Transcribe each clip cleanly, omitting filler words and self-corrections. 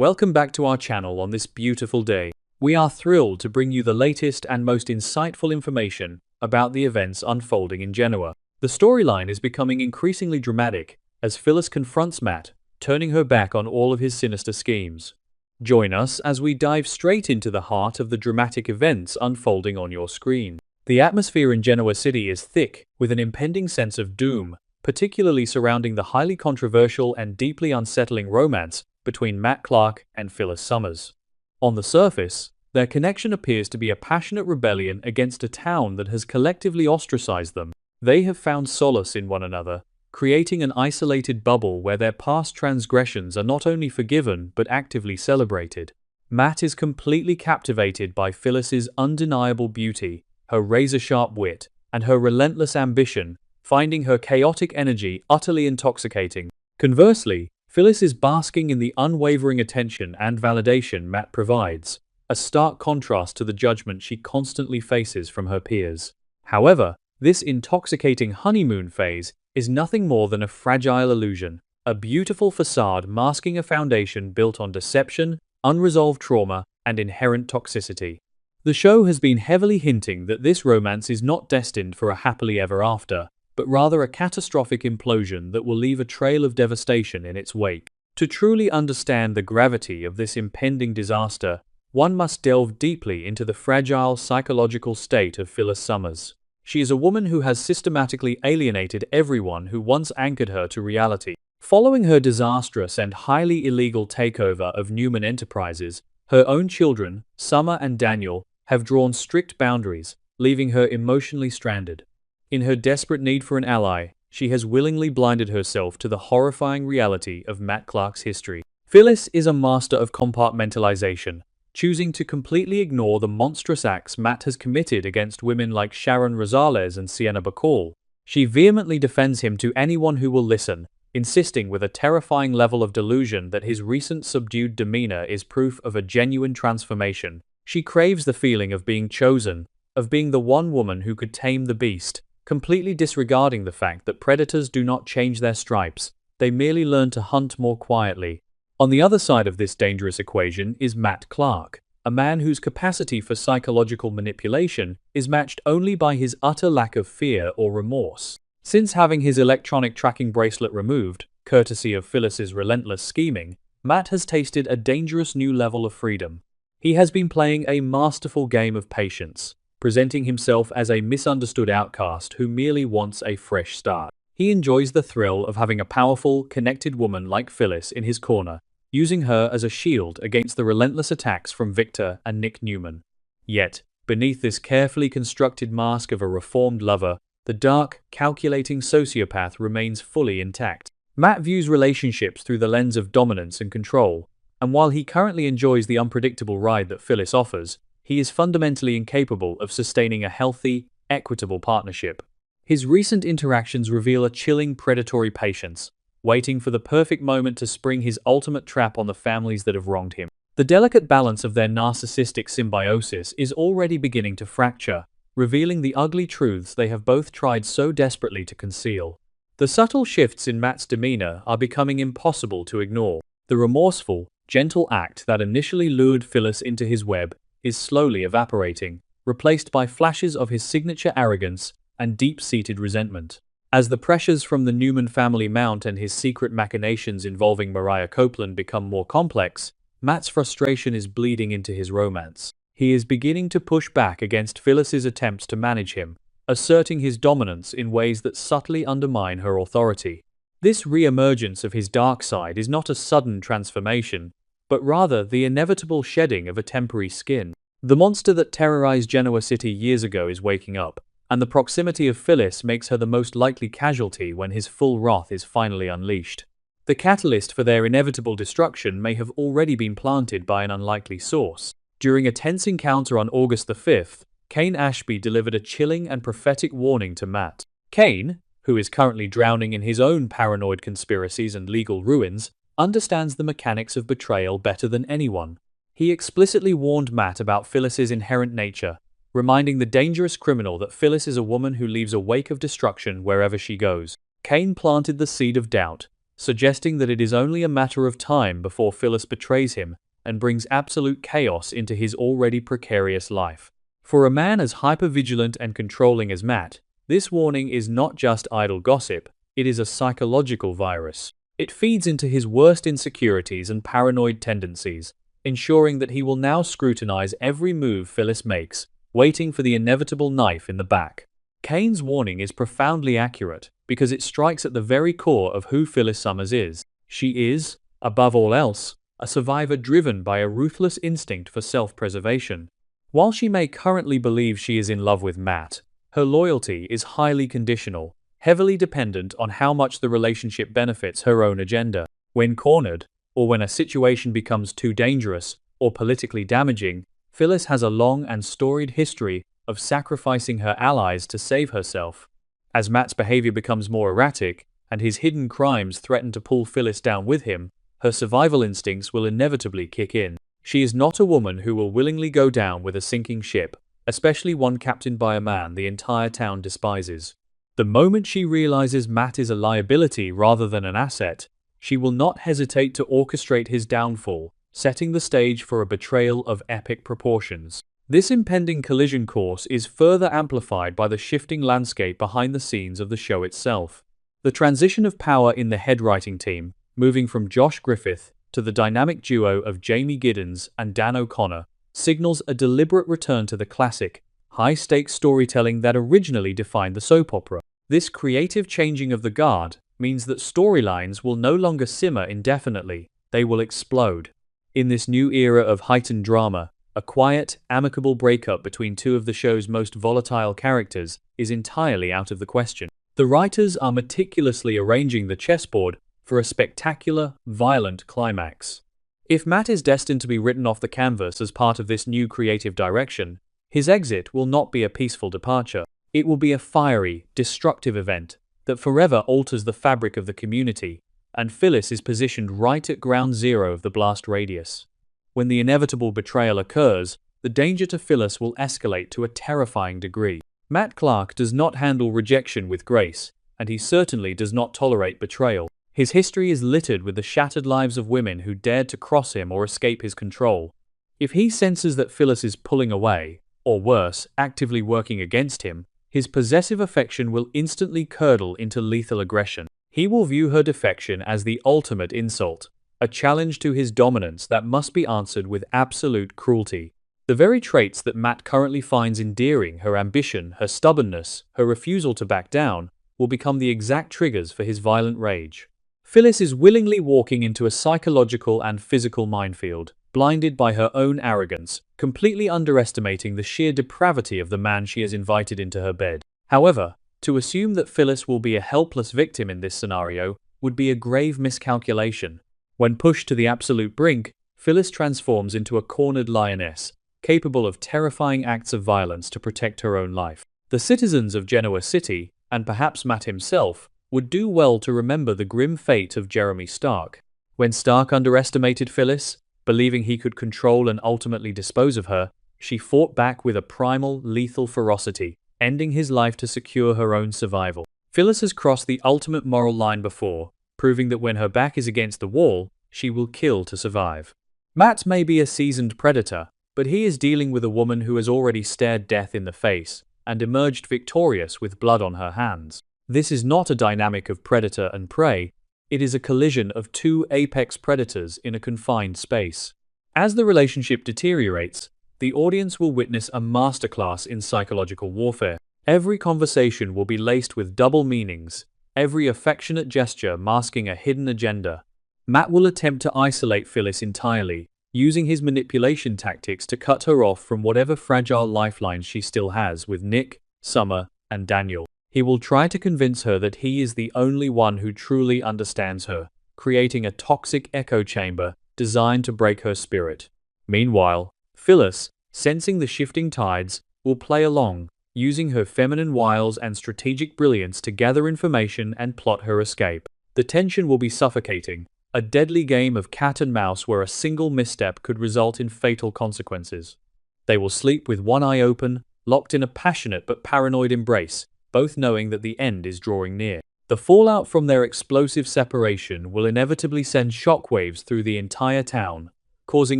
Welcome back to our channel on this beautiful day. We are thrilled to bring you the latest and most insightful information about the events unfolding in Genoa. The storyline is becoming increasingly dramatic as Phyllis confronts Matt, turning her back on all of his sinister schemes. Join us as we dive straight into the heart of the dramatic events unfolding on your screen. The atmosphere in Genoa City is thick, with an impending sense of doom, particularly surrounding the highly controversial and deeply unsettling romance between Matt Clark and Phyllis Summers. On the surface, their connection appears to be a passionate rebellion against a town that has collectively ostracized them. They have found solace in one another, creating an isolated bubble where their past transgressions are not only forgiven but actively celebrated. Matt is completely captivated by Phyllis's undeniable beauty, her razor-sharp wit, and her relentless ambition, finding her chaotic energy utterly intoxicating. Conversely, Phyllis is basking in the unwavering attention and validation Matt provides, a stark contrast to the judgment she constantly faces from her peers. However, this intoxicating honeymoon phase is nothing more than a fragile illusion, a beautiful facade masking a foundation built on deception, unresolved trauma, and inherent toxicity. The show has been heavily hinting that this romance is not destined for a happily ever after, but rather a catastrophic implosion that will leave a trail of devastation in its wake. To truly understand the gravity of this impending disaster, one must delve deeply into the fragile psychological state of Phyllis Summers. She is a woman who has systematically alienated everyone who once anchored her to reality. Following her disastrous and highly illegal takeover of Newman Enterprises, her own children, Summer and Daniel, have drawn strict boundaries, leaving her emotionally stranded. In her desperate need for an ally, she has willingly blinded herself to the horrifying reality of Matt Clark's history. Phyllis is a master of compartmentalization, choosing to completely ignore the monstrous acts Matt has committed against women like Sharon Rosales and Sienna Bacall. She vehemently defends him to anyone who will listen, insisting with a terrifying level of delusion that his recent subdued demeanor is proof of a genuine transformation. She craves the feeling of being chosen, of being the one woman who could tame the beast, completely disregarding the fact that predators do not change their stripes, they merely learn to hunt more quietly. On the other side of this dangerous equation is Matt Clark, a man whose capacity for psychological manipulation is matched only by his utter lack of fear or remorse. Since having his electronic tracking bracelet removed, courtesy of Phyllis's relentless scheming, Matt has tasted a dangerous new level of freedom. He has been playing a masterful game of patience, presenting himself as a misunderstood outcast who merely wants a fresh start. He enjoys the thrill of having a powerful, connected woman like Phyllis in his corner, using her as a shield against the relentless attacks from Victor and Nick Newman. Yet, beneath this carefully constructed mask of a reformed lover, the dark, calculating sociopath remains fully intact. Matt views relationships through the lens of dominance and control, and while he currently enjoys the unpredictable ride that Phyllis offers, he is fundamentally incapable of sustaining a healthy, equitable partnership. His recent interactions reveal a chilling predatory patience, waiting for the perfect moment to spring his ultimate trap on the families that have wronged him. The delicate balance of their narcissistic symbiosis is already beginning to fracture, revealing the ugly truths they have both tried so desperately to conceal. The subtle shifts in Matt's demeanor are becoming impossible to ignore. The remorseful, gentle act that initially lured Phyllis into his web is slowly evaporating, replaced by flashes of his signature arrogance and deep-seated resentment. As the pressures from the Newman family mount and his secret machinations involving Mariah Copeland become more complex, Matt's frustration is bleeding into his romance. He is beginning to push back against Phyllis's attempts to manage him, asserting his dominance in ways that subtly undermine her authority. This re-emergence of his dark side is not a sudden transformation, but rather the inevitable shedding of a temporary skin. The monster that terrorized Genoa City years ago is waking up, and the proximity of Phyllis makes her the most likely casualty when his full wrath is finally unleashed. The catalyst for their inevitable destruction may have already been planted by an unlikely source. During a tense encounter on August the 5th, Kane Ashby delivered a chilling and prophetic warning to Matt. Kane, who is currently drowning in his own paranoid conspiracies and legal ruins, understands the mechanics of betrayal better than anyone. He explicitly warned Matt about Phyllis's inherent nature, reminding the dangerous criminal that Phyllis is a woman who leaves a wake of destruction wherever she goes. Kane planted the seed of doubt, suggesting that it is only a matter of time before Phyllis betrays him and brings absolute chaos into his already precarious life. For a man as hypervigilant and controlling as Matt, this warning is not just idle gossip, it is a psychological virus. It feeds into his worst insecurities and paranoid tendencies, ensuring that he will now scrutinize every move Phyllis makes, waiting for the inevitable knife in the back. Kane's warning is profoundly accurate because it strikes at the very core of who Phyllis Summers is. She is, above all else, a survivor driven by a ruthless instinct for self-preservation. While she may currently believe she is in love with Matt, her loyalty is highly conditional, heavily dependent on how much the relationship benefits her own agenda. When cornered, or when a situation becomes too dangerous or politically damaging, Phyllis has a long and storied history of sacrificing her allies to save herself. As Matt's behavior becomes more erratic, and his hidden crimes threaten to pull Phyllis down with him, her survival instincts will inevitably kick in. She is not a woman who will willingly go down with a sinking ship, especially one captained by a man the entire town despises. The moment she realizes Matt is a liability rather than an asset, she will not hesitate to orchestrate his downfall, setting the stage for a betrayal of epic proportions. This impending collision course is further amplified by the shifting landscape behind the scenes of the show itself. The transition of power in the head writing team, moving from Josh Griffith to the dynamic duo of Jamie Giddens and Dan O'Connor, signals a deliberate return to the classic, high-stakes storytelling that originally defined the soap opera. This creative changing of the guard means that storylines will no longer simmer indefinitely, they will explode. In this new era of heightened drama, a quiet, amicable breakup between two of the show's most volatile characters is entirely out of the question. The writers are meticulously arranging the chessboard for a spectacular, violent climax. If Matt is destined to be written off the canvas as part of this new creative direction, his exit will not be a peaceful departure. It will be a fiery, destructive event that forever alters the fabric of the community, and Phyllis is positioned right at ground zero of the blast radius. When the inevitable betrayal occurs, the danger to Phyllis will escalate to a terrifying degree. Matt Clark does not handle rejection with grace, and he certainly does not tolerate betrayal. His history is littered with the shattered lives of women who dared to cross him or escape his control. If he senses that Phyllis is pulling away, or worse, actively working against him, his possessive affection will instantly curdle into lethal aggression. He will view her defection as the ultimate insult, a challenge to his dominance that must be answered with absolute cruelty. The very traits that Matt currently finds endearing, her ambition, her stubbornness, her refusal to back down, will become the exact triggers for his violent rage. Phyllis is willingly walking into a psychological and physical minefield, blinded by her own arrogance, completely underestimating the sheer depravity of the man she has invited into her bed. However, to assume that Phyllis will be a helpless victim in this scenario would be a grave miscalculation. When pushed to the absolute brink, Phyllis transforms into a cornered lioness, capable of terrifying acts of violence to protect her own life. The citizens of Genoa City, and perhaps Matt himself, would do well to remember the grim fate of Jeremy Stark. When Stark underestimated Phyllis, believing he could control and ultimately dispose of her, she fought back with a primal, lethal ferocity, ending his life to secure her own survival. Phyllis has crossed the ultimate moral line before, proving that when her back is against the wall, she will kill to survive. Matt may be a seasoned predator, but he is dealing with a woman who has already stared death in the face and emerged victorious with blood on her hands. This is not a dynamic of predator and prey, it is a collision of two apex predators in a confined space. As the relationship deteriorates, the audience will witness a masterclass in psychological warfare. Every conversation will be laced with double meanings, every affectionate gesture masking a hidden agenda. Matt will attempt to isolate Phyllis entirely, using his manipulation tactics to cut her off from whatever fragile lifelines she still has with Nick, Summer, and Daniel. He will try to convince her that he is the only one who truly understands her, creating a toxic echo chamber designed to break her spirit. Meanwhile, Phyllis, sensing the shifting tides, will play along, using her feminine wiles and strategic brilliance to gather information and plot her escape. The tension will be suffocating, a deadly game of cat and mouse where a single misstep could result in fatal consequences. They will sleep with one eye open, locked in a passionate but paranoid embrace, both knowing that the end is drawing near. The fallout from their explosive separation will inevitably send shockwaves through the entire town, causing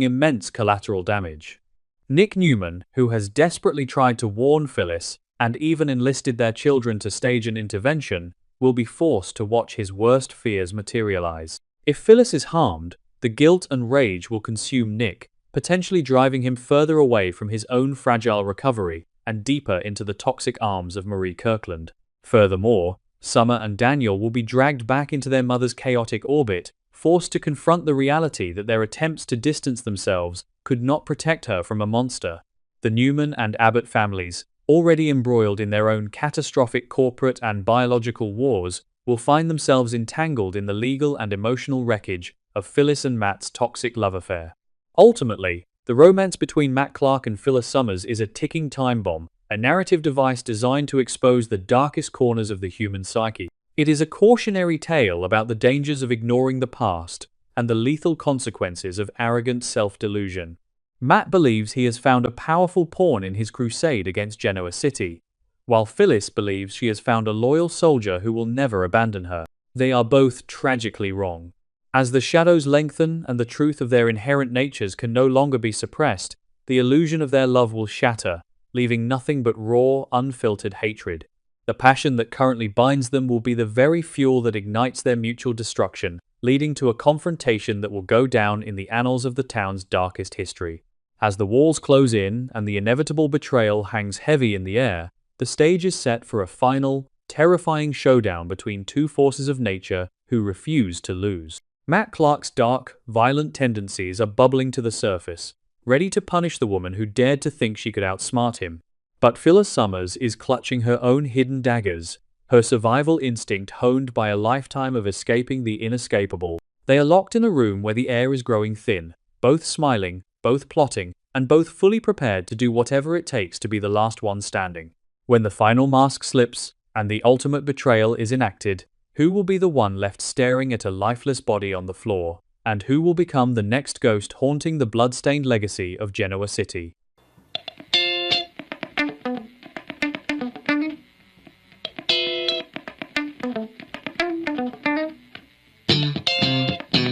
immense collateral damage. Nick Newman, who has desperately tried to warn Phyllis and even enlisted their children to stage an intervention, will be forced to watch his worst fears materialize. If Phyllis is harmed, the guilt and rage will consume Nick, potentially driving him further away from his own fragile recovery and deeper into the toxic arms of Marie Kirkland. Furthermore, Summer and Daniel will be dragged back into their mother's chaotic orbit, forced to confront the reality that their attempts to distance themselves could not protect her from a monster. The Newman and Abbott families, already embroiled in their own catastrophic corporate and biological wars, will find themselves entangled in the legal and emotional wreckage of Phyllis and Matt's toxic love affair. Ultimately, the romance between Matt Clark and Phyllis Summers is a ticking time bomb, a narrative device designed to expose the darkest corners of the human psyche. It is a cautionary tale about the dangers of ignoring the past and the lethal consequences of arrogant self-delusion. Matt believes he has found a powerful pawn in his crusade against Genoa City, while Phyllis believes she has found a loyal soldier who will never abandon her. They are both tragically wrong. As the shadows lengthen and the truth of their inherent natures can no longer be suppressed, the illusion of their love will shatter, leaving nothing but raw, unfiltered hatred. The passion that currently binds them will be the very fuel that ignites their mutual destruction, leading to a confrontation that will go down in the annals of the town's darkest history. As the walls close in and the inevitable betrayal hangs heavy in the air, the stage is set for a final, terrifying showdown between two forces of nature who refuse to lose. Matt Clark's dark, violent tendencies are bubbling to the surface, ready to punish the woman who dared to think she could outsmart him. But Phyllis Summers is clutching her own hidden daggers, her survival instinct honed by a lifetime of escaping the inescapable. They are locked in a room where the air is growing thin, both smiling, both plotting, and both fully prepared to do whatever it takes to be the last one standing. When the final mask slips and the ultimate betrayal is enacted, who will be the one left staring at a lifeless body on the floor? And who will become the next ghost haunting the blood-stained legacy of Genoa City?